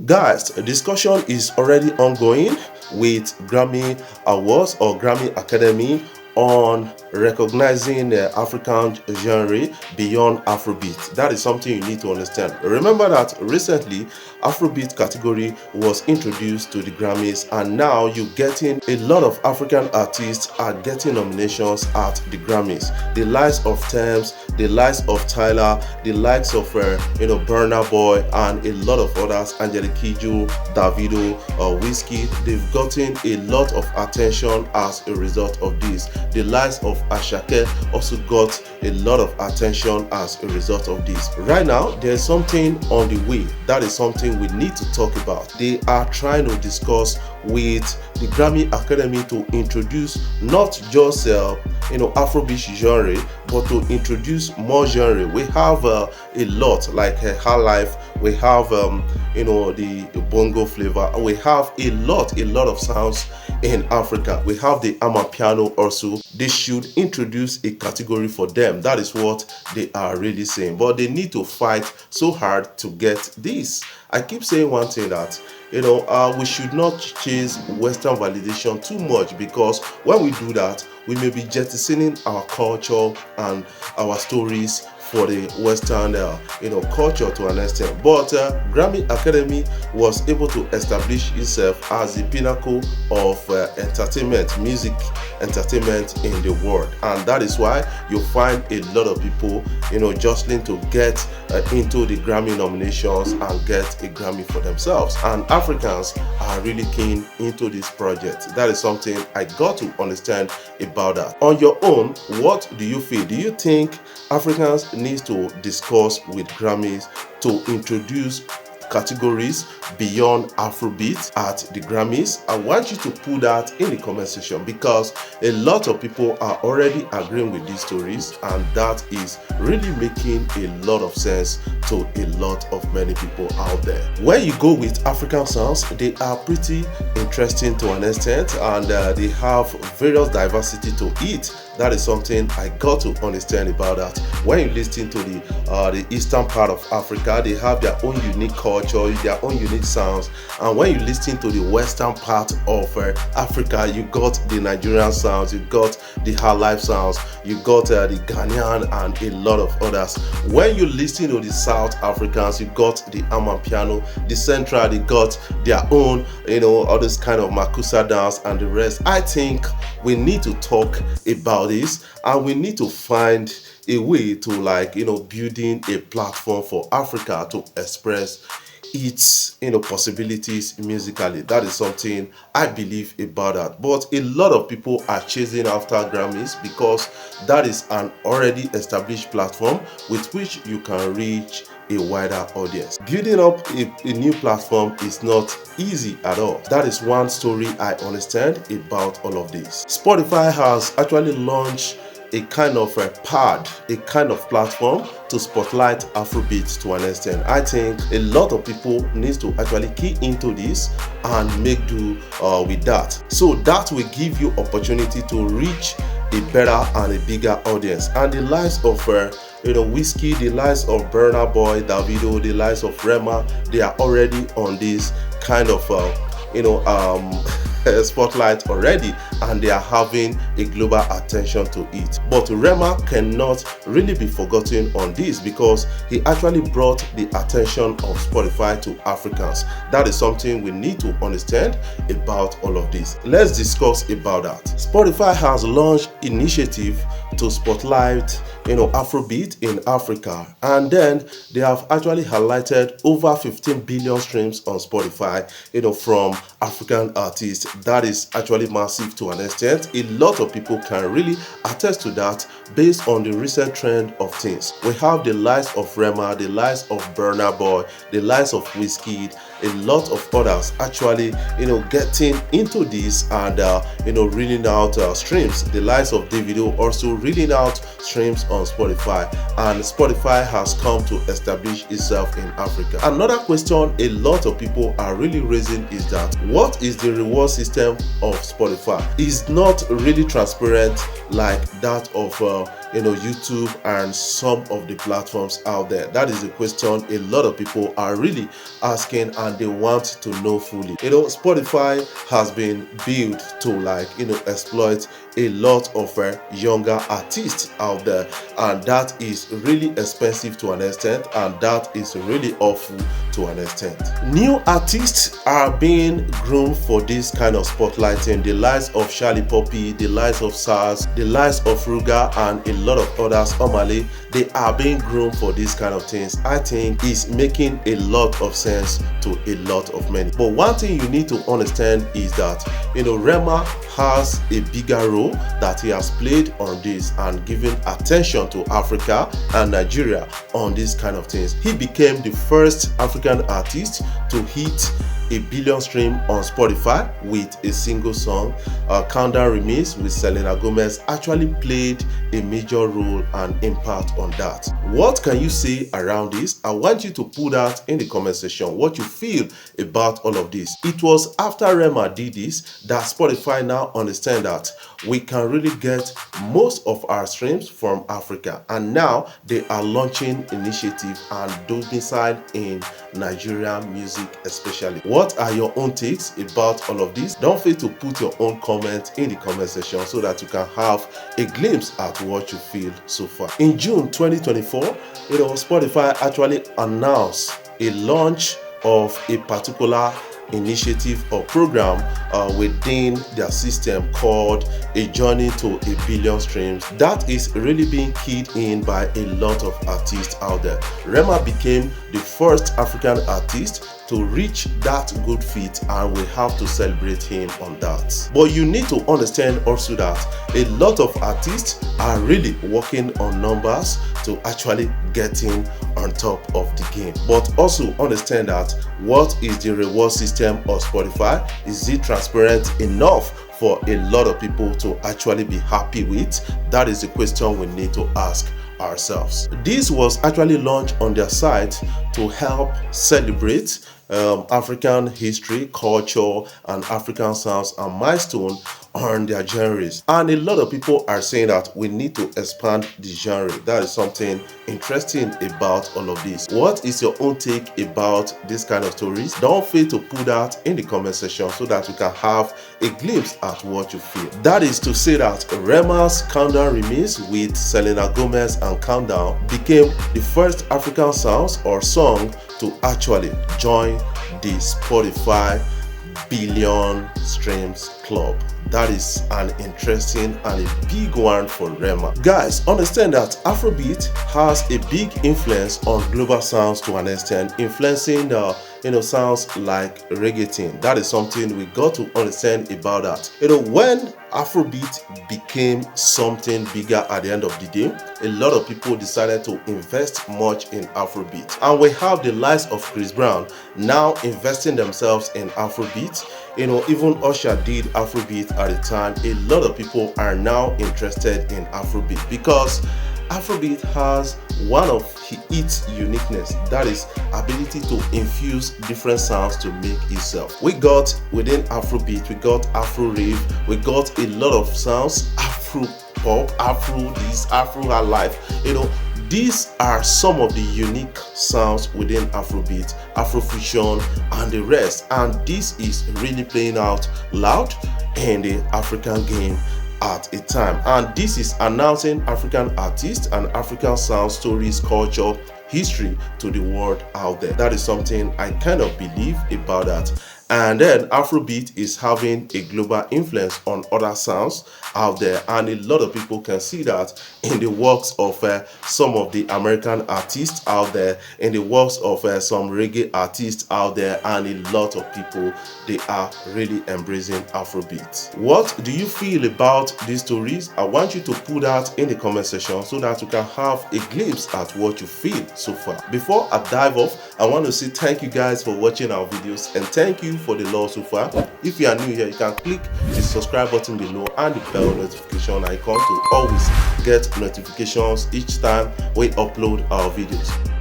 Guys, a discussion is already ongoing with Grammy Awards or Grammy Academy on recognizing the African genre beyond Afrobeat. That is something you need to understand. Remember that recently Afrobeat category was introduced to the Grammys, and now you're getting a lot of African artists are getting nominations at the Grammys. The likes of Thames, the likes of Tyler, the likes of Burna Boy, and a lot of others, Angelique Kidjo, Davido, Wizkid. They've gotten a lot of attention as a result of this. The likes of Ashake also got a lot of attention as a result of this. Right now, there's something on the way. That is something we need to talk about. They are trying to discuss with the Grammy Academy to introduce not just Afrobeat genre, but to introduce more genre. We have a lot like High Life. We have the bongo flavor. We have a lot of sounds in Africa. We have the Amapiano also. They should introduce a category for them. That is what they are really saying. But they need to fight so hard to get this. I keep saying one thing, that we should not chase Western validation too much, because when we do that, we may be jettisoning our culture and our stories for the Western culture to an extent. But Grammy Academy was able to establish itself as the pinnacle of entertainment, music entertainment in the world, and that is why you find a lot of people jostling to get into the Grammy nominations and get a Grammy for themselves. And Africans are really keen into this project. That is something I got to understand about that. On your own, what do you feel? Do you think Africans need to discuss with Grammys to introduce categories beyond Afrobeat at the Grammys? I want you to put that in the comment section, because a lot of people are already agreeing with these stories, and that is really making a lot of sense to a lot of many people out there. When you go with African sounds, they are pretty interesting to an extent, and they have various diversity to it. That is something I got to understand about that. When you listen to the eastern part of Africa, they have their own unique culture, their own unique sounds. And when you listen to the western part of Africa, you got the Nigerian sounds, you got the high life sounds, you got the Ghanaian and a lot of others. When you listen to the South Africans, you got the Amapiano, the Central, they got their own, all this kind of Makusa dance and the rest. I think we need to talk about this, and we need to find a way to building a platform for Africa to express its possibilities musically. That is something I believe about that. But a lot of people are chasing after Grammys because that is an already established platform with which you can reach a wider audience. Building up a new platform is not easy at all. That is one story I understand about all of this. Spotify has actually launched a kind of a pad, a kind of platform to spotlight Afrobeat to an extent. I think a lot of people need to actually key into this and make do with that. So that will give you opportunity to reach a better and a bigger audience. And the likes of Wizkid, the likes of Burna Boy, Davido, the likes of Rema, they are already on this kind of spotlight already, and they are having a global attention to it. But Rema cannot really be forgotten on this, because he actually brought the attention of Spotify to Africans. That is something we need to understand about all of this. Let's discuss about that. Spotify has launched initiative to spotlight Afrobeat in Africa, and then they have actually highlighted over 15 billion streams on Spotify from African artists. That is actually massive to an extent. A lot of people can really attest to that based on the recent trend of things. We have the likes of Rema, the likes of Burna Boy, the likes of Wizkid, a lot of others actually getting into this and reading out streams. The likes of Davido also reading out streams on Spotify, and Spotify has come to establish itself in Africa. Another question a lot of people are really raising is that what is the reward system of Spotify? It's not really transparent like that of YouTube and some of the platforms out there? That is a question a lot of people are really asking and they want to know fully. Spotify has been built to exploit a lot of younger artists out there, and that is really expensive to an extent, and that is really awful to an extent. New artists are being groomed for this kind of spotlighting. The likes of Charlie Poppy, the likes of SARS, the likes of Ruga, and a lot of others, Omale, they are being groomed for these kind of things. I think it's making a lot of sense to a lot of many. But one thing you need to understand is that Rema has a bigger role that he has played on this and given attention to Africa and Nigeria on these kind of things. He became the first African artist to hit 1 billion stream on Spotify with a single song. Countdown remix with Selena Gomez actually played a major role and impact on that. What can you say around this? I want you to put that in the comment section, what you feel about all of this. It was after Rema did this that Spotify now understand that we can really get most of our streams from Africa, and now they are launching initiative and domicile in Nigerian music especially. What are your own takes about all of this? Don't fail to put your own comment in the comment section so that you can have a glimpse at what you feel so far. In June 2024, Spotify actually announced a launch of a particular initiative or program within their system called A Journey to 1 Billion Streams. That is really being keyed in by a lot of artists out there. Rema became the first African artist to reach that good feat, and we have to celebrate him on that. But you need to understand also that a lot of artists are really working on numbers to actually getting on top of the game. But also understand that what is the reward system of Spotify? Is it transparent enough for a lot of people to actually be happy with? That is the question we need to ask ourselves. This was actually launched on their site to help celebrate African history, culture, and African sounds and milestone on their genres. And a lot of people are saying that we need to expand the genre. That is something interesting about all of this. What is your own take about this kind of stories? Don't fail to put that in the comment section so that you can have a glimpse at what you feel. That is to say that Rema's Countdown remix with Selena Gomez and Countdown became the first African sounds or song to actually join the Spotify billion streams club. That is an interesting and a big one for Rema. Guys, understand that Afrobeat has a big influence on global sounds to an extent, influencing the sounds like reggaeton. That is something we got to understand about that. When Afrobeat became something bigger at the end of the day, a lot of people decided to invest much in Afrobeat. And we have the likes of Chris Brown now investing themselves in Afrobeat. Even Usher did Afrobeat at the time. A lot of people are now interested in Afrobeat because Afrobeat has one of its uniqueness, that is ability to infuse different sounds to make itself. We got within Afrobeat, we got Afro rave, we got a lot of sounds, Afro pop, Afro this, Afro life. These are some of the unique sounds within Afrobeat, Afrofusion, and the rest. And this is really playing out loud in the African game at a time. And this is announcing African artists and African sound stories, culture, history to the world out there. That is something I kind of believe about that. And then Afrobeat is having a global influence on other sounds out there, and a lot of people can see that in the works of some of the American artists out there, in the works of some reggae artists out there, and a lot of people, they are really embracing Afrobeat. What do you feel about these stories? I want you to put that in the comment section so that you can have a glimpse at what you feel so far. Before I dive off, I want to say thank you guys for watching our videos, and thank you for the love so far. If you are new here, you can click the subscribe button below and the bell notification icon to always get notifications each time we upload our videos.